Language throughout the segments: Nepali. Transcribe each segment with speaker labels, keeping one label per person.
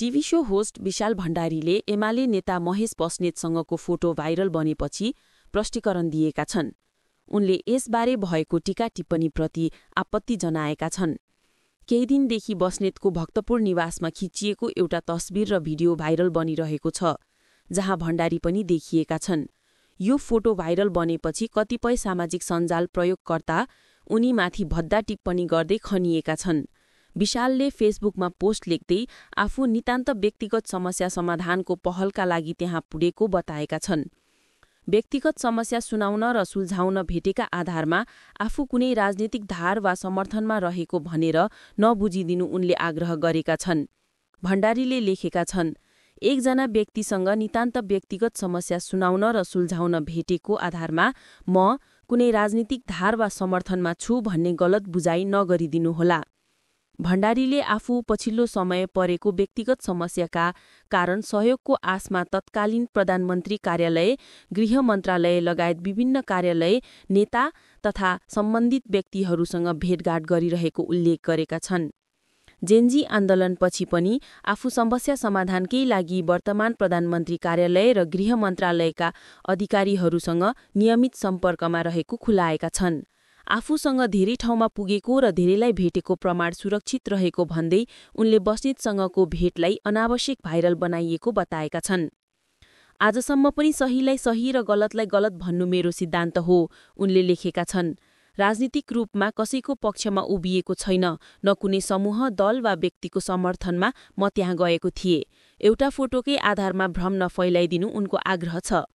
Speaker 1: टिभी शो होस्ट विशाल भण्डारीले एमाले नेता महेश बस्नेतसँगको फोटो भाइरल बनेपछि प्रष्टीकरण दिएका छन्। उनले यसबारे भएको टीका टिप्पणीप्रति आपत्ति जनाएका छन्। केही दिनदेखि बस्नेतको भक्तपुर निवासमा खिचिएको एउटा तस्बिर र भिडियो भाइरल बनिरहेको छ, जहाँ भण्डारी पनि देखिएका छन्। यो फोटो भाइरल बनेपछि कतिपय सामाजिक सञ्जाल प्रयोगकर्ता उनीमाथि भद्दा टिप्पणी गर्दै खनिएका छन्। विशालले फेसबुकमा पोस्ट लेख्दै आफू नितान्त व्यक्तिगत समस्या समाधानको पहलका लागि त्यहाँ पुगेको बताएका छन्। व्यक्तिगत समस्या सुनाउन र सुल्झाउन भेटेका आधारमा आफू कुनै राजनीतिक धार वा समर्थनमा रहेको भनेर नबुझिदिनु उनले आग्रह गरेका छन्। भण्डारीले लेखेका छन्, एकजना व्यक्तिसँग नितान्त व्यक्तिगत समस्या सुनाउन र सुल्झाउन भेटेको आधारमा म कुनै राजनीतिक धार वा समर्थनमा छु भन्ने गलत बुझाइ नगरिदिनुहोला। भण्डारीले आफू पछिल्लो समय परेको व्यक्तिगत समस्याका कारण सहयोगको आशमा तत्कालीन प्रधानमन्त्री कार्यालय, गृह मन्त्रालय लगायत विभिन्न कार्यालय, नेता तथा सम्बन्धित व्यक्तिहरूसँग भेटघाट गरिरहेको उल्लेख गरेका छन्। जेनजी आन्दोलनपछि पनि आफू समस्या समाधानकै लागि वर्तमान प्रधानमन्त्री कार्यालय र गृह मन्त्रालयका अधिकारीहरूसँग नियमित सम्पर्कमा रहेको खुलाएका छन्। आफूसँग धेरै ठाउँमा पुगेको र धेरैलाई भेटेको प्रमाण सुरक्षित रहेको भन्दै उनले बस्नेतसँगको भेटलाई अनावश्यक भाइरल बनाइएको बताएका छन्। आजसम्म पनि सहीलाई सही र गलतलाई गलत भन्नु मेरो सिद्धान्त हो, उनले लेखेका छन्। राजनीतिक रूपमा कसैको पक्षमा उभिएको छैन, न कुनै समूह, दल वा व्यक्तिको समर्थनमा म त्यहाँ गएको थिएँ। एउटा फोटोकै आधारमा भ्रम नफैलाइदिनु उनको आग्रह छ।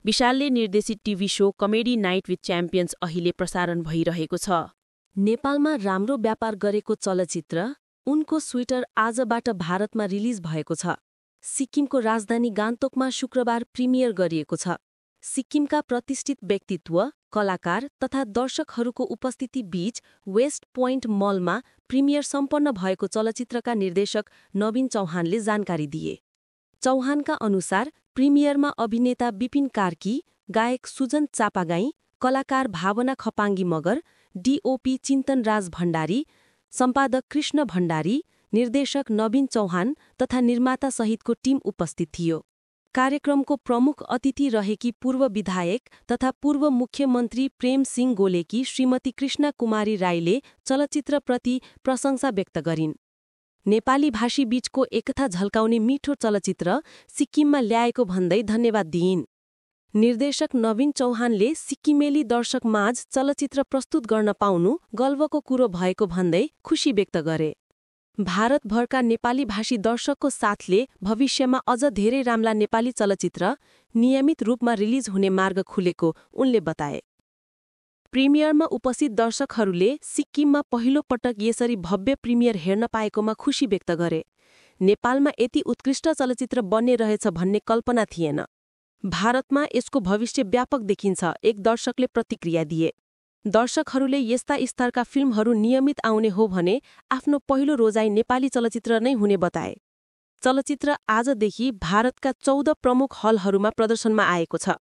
Speaker 1: विशालले निर्देशित TV show comedy night with champions अहिले प्रसारण भइरहेको छ।
Speaker 2: नेपालमा राम्रो व्यापार गरेको चलचित्र उनको स्वेटर आजबाट भारतमा रिलिज भएको छ। सिक्किमको राजधानी गान्तोकमा शुक्रबार प्रिमियर गरिएको छ। सिक्किमका प्रतिष्ठित व्यक्तित्व, कलाकार तथा दर्शकहरूको उपस्थिति बीच वेस्ट पोइन्ट मलमा प्रिमियर सम्पन्न भएको चलचित्रका निर्देशक नवीन चौहानले जानकारी दिए। चौहानका अनुसार प्रिमियरमा अभिनेता विपिन कार्की, गायक सुजन चापागाई, कलाकार भावना खपाङ्गी मगर, डिओपी चिन्तन राज भण्डारी, सम्पादक कृष्ण भण्डारी, निर्देशक नवीन चौहान तथा निर्माता सहितको टिम उपस्थित थियो। कार्यक्रमको प्रमुख अतिथि रहेकी पूर्व विधायक तथा पूर्व मुख्यमन्त्री प्रेम सिंह गोलेकी श्रीमती कृष्ण कुमारी राईले चलचित्रप्रति प्रशंसा व्यक्त गरिन्। नेपाली भाषी बीचको एकता झल्काउने मिठो चलचित्र सिक्किममा ल्याएको भन्दै धन्यवाद दिइन्। निर्देशक नवीन चौहानले सिक्किमेली दर्शकमाझ चलचित्र प्रस्तुत गर्न पाउनु गर्वको कुरो भएको भन्दै खुशी व्यक्त गरे। भारतभरका नेपाली भाषी दर्शकको साथले भविष्यमा अझ धेरै राम्रा नेपाली चलचित्र नियमित रूपमा रिलिज हुने मार्ग खुलेको उनले बताए। प्रिमियरमा उपस्थित दर्शकहरूले सिक्किममा पहिलो पटक यसरी भव्य प्रिमियर हेर्न पाएकोमा खुशी व्यक्त गरे। नेपालमा यति उत्कृष्ट चलचित्र बन्ने रहेछ भन्ने कल्पना थिएन। भारतमा यसको भविष्य व्यापक देखिन्छ, एक दर्शकले प्रतिक्रिया दिए। दर्शकहरूले यस्ता स्तरका फिल्महरू नियमित आउने हो भने आफ्नो पहिलो रोजाइ नेपाली चलचित्र नै हुने बताए। चलचित्र आजदेखि भारतका 14 प्रमुख हलहरूमा प्रदर्शनमा आएको छ।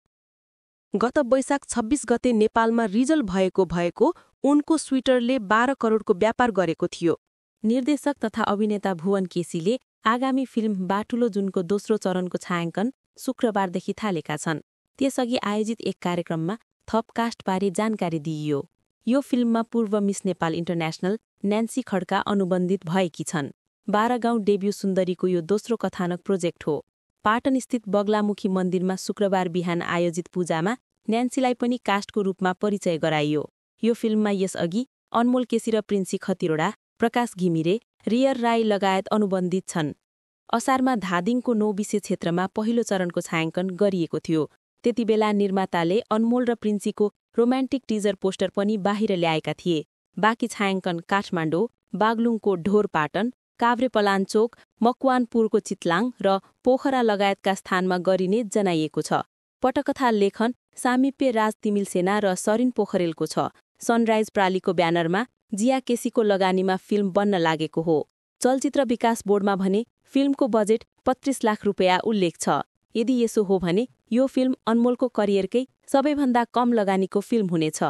Speaker 2: गत वैशाख 26 गते नेपालमा रिजल भएको उनको स्वेटरले 12 करोडको व्यापार गरेको थियो। निर्देशक तथा अभिनेता भुवन केसीले आगामी फिल्म बाटुलो जुनको दोस्रो चरणको छायाङ्कन शुक्रबारदेखि थालेका छन्। त्यसअघि आयोजित एक कार्यक्रममा थप कास्टबारे जानकारी दिइयो। यो फिल्ममा पूर्व miss Nepal international Nancy Khadka अनुबन्धित भएकी छन्। 12 गाउँ डेब्यू सुन्दरीको यो दोस्रो कथानक प्रोजेक्ट हो। पाटनस्थित बगलामुखी मन्दिरमा शुक्रबार बिहान आयोजित पूजामा न्यान्सीलाई पनि कास्टको रूपमा परिचय गराइयो। यो फिल्ममा यसअघि अनमोल केसी र प्रिन्सी खतिवडा, प्रकाश घिमिरे, रियर राई लगायत अनुबन्धित छन्। असारमा धादिङको 9 विषय क्षेत्रमा पहिलो चरणको छायाङ्कन गरिएको थियो। त्यतिबेला निर्माताले अनमोल र प्रिन्सीको रोमान्टिक टिजर पोस्टर पनि बाहिर ल्याएका थिए। बाँकी छायाङ्कन काठमाडौँ, बागलुङको ढोरपाटन, काभ्रेपलाञ्चोक, मकवानपुरको चितलाङ र पोखरा लगायतका स्थानमा गरिने जनाइएको छ। पटकथा लेखन सामिप्य राज तिमिल सेना र सरिन पोखरेलको छ। सनराइज प्रालीको ब्यानरमा जिया केसीको लगानीमा फिल्म बन्न लागेको हो। चलचित्र विकास बोर्डमा भने फिल्मको बजेट 25 लाख रुपियाँ उल्लेख छ। यदि यसो हो भने यो फिल्म अनमोलको करियरकै सबैभन्दा कम लगानीको फिल्म हुनेछ।